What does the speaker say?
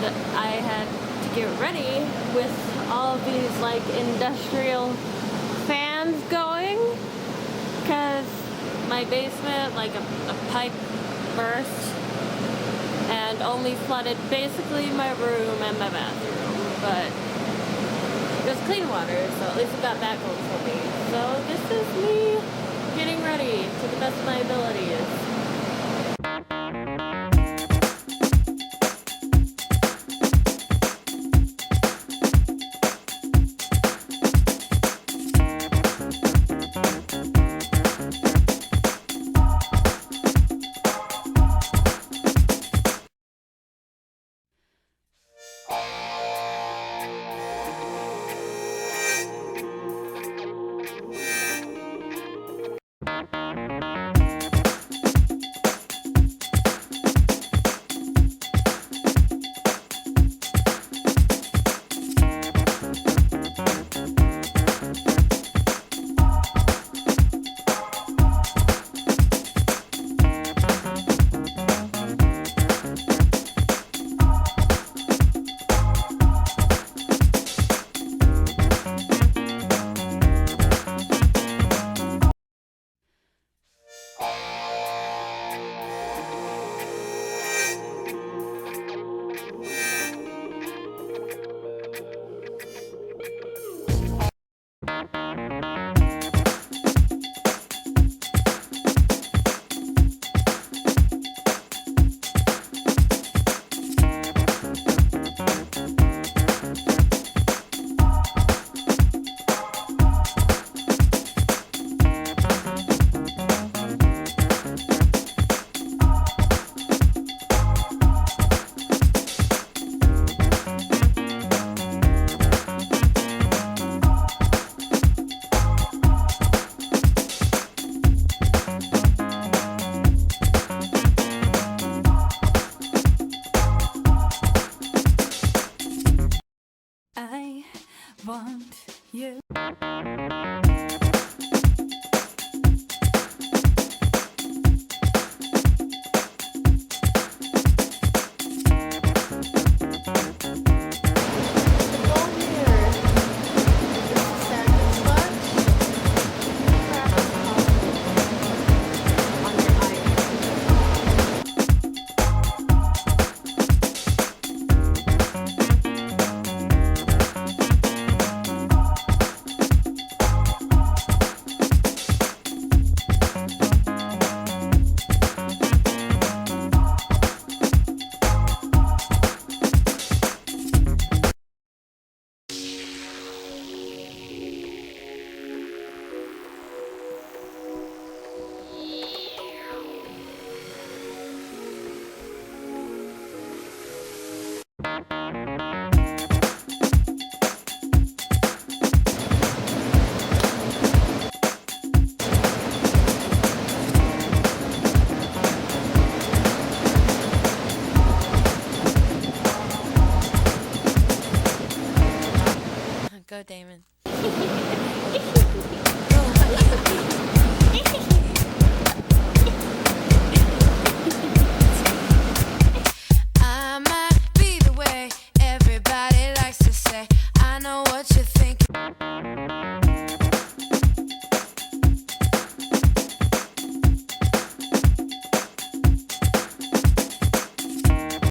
I had to get ready with all of these like industrial fans going because my basement, like a pipe burst and only flooded basically my room and my bathroom, but it was clean water, so at least it got that going for me. So this is me getting ready to the best of my abilities.